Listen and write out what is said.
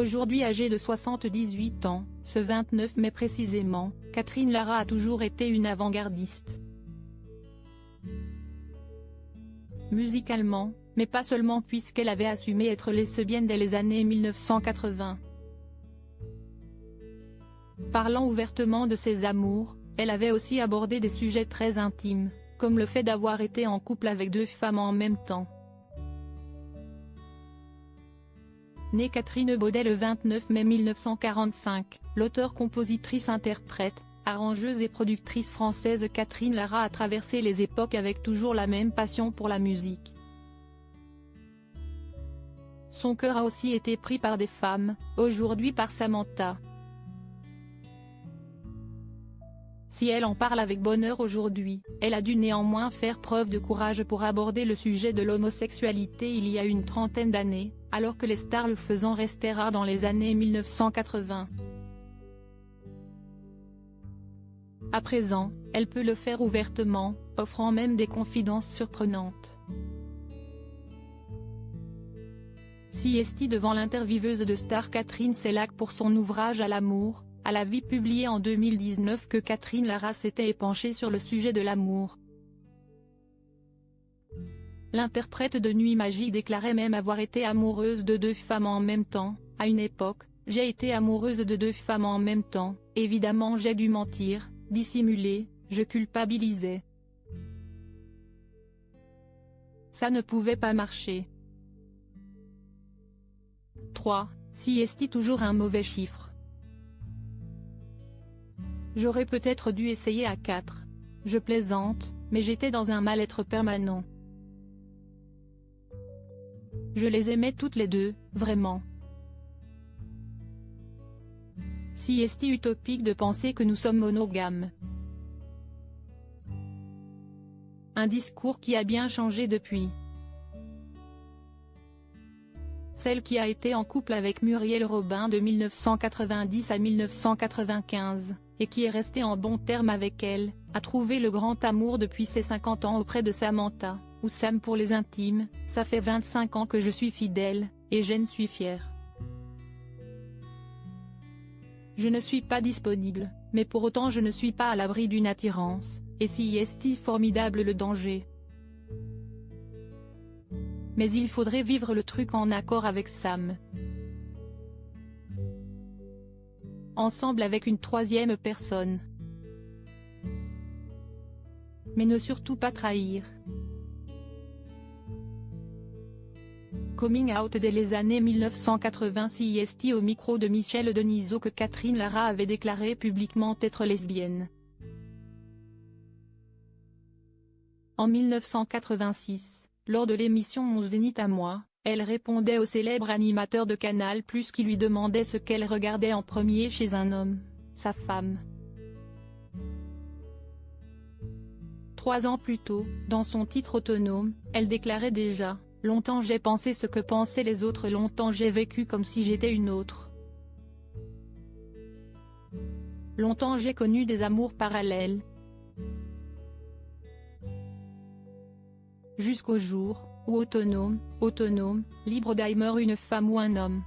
Aujourd'hui âgée de 78 ans, ce 29 mai précisément, Catherine Lara a toujours été une avant-gardiste. Musicalement, mais pas seulement puisqu'elle avait assumé être lesbienne dès les années 1980. Parlant ouvertement de ses amours, elle avait aussi abordé des sujets très intimes, comme le fait d'avoir été en couple avec 2 femmes en même temps. Née Catherine Baudet le 29 mai 1945, l'auteure-compositrice-interprète, arrangeuse et productrice française Catherine Lara a traversé les époques avec toujours la même passion pour la musique. Son cœur a aussi été pris par des femmes, aujourd'hui par Samantha. Si elle en parle avec bonheur aujourd'hui, elle a dû néanmoins faire preuve de courage pour aborder le sujet de l'homosexualité il y a une trentaine d'années, alors que les stars le faisant restaient rares dans les années 1980. À présent, elle peut le faire ouvertement, offrant même des confidences surprenantes. Si esti devant l'intervieweuse de Star Catherine Sellac pour son ouvrage À l'amour, à la vie publié en 2019 que Catherine Lara s'était épanchée sur le sujet de l'amour. L'interprète de Nuit Magique déclarait même avoir été amoureuse de 2 femmes en même temps, à une époque, j'ai été amoureuse de 2 femmes en même temps, évidemment j'ai dû mentir, dissimuler, je culpabilisais. Ça ne pouvait pas marcher. 3. Si esti toujours un mauvais chiffre. J'aurais peut-être dû essayer à 4. Je plaisante, mais j'étais dans un mal-être permanent. Je les aimais toutes les 2, vraiment. Si est-il utopique de penser que nous sommes monogames. Un discours qui a bien changé depuis. Celle qui a été en couple avec Muriel Robin de 1990 à 1995, et qui est restée en bons termes avec elle, a trouvé le grand amour depuis ses 50 ans auprès de Samantha, ou Sam pour les intimes. Ça fait 25 ans que je suis fidèle, et je ne suis fière. Je ne suis pas disponible, mais pour autant je ne suis pas à l'abri d'une attirance, et si est-il formidable le danger. Mais il faudrait vivre le truc en accord avec Sam. Ensemble avec une 3e personne. Mais ne surtout pas trahir. Coming out dès les années 1980 si est au micro de Michel Denisot que Catherine Lara avait déclaré publiquement être lesbienne. En 1986, lors de l'émission Mon Zénith à moi, elle répondait au célèbre animateur de Canal+ qui lui demandait ce qu'elle regardait en premier chez un homme, sa femme. 3 ans plus tôt, dans son titre autonome, elle déclarait déjà: longtemps j'ai pensé ce que pensaient les autres, longtemps j'ai vécu comme si j'étais une autre. Longtemps j'ai connu des amours parallèles. Jusqu'au jour où autonome, libre d'aimer une femme ou un homme.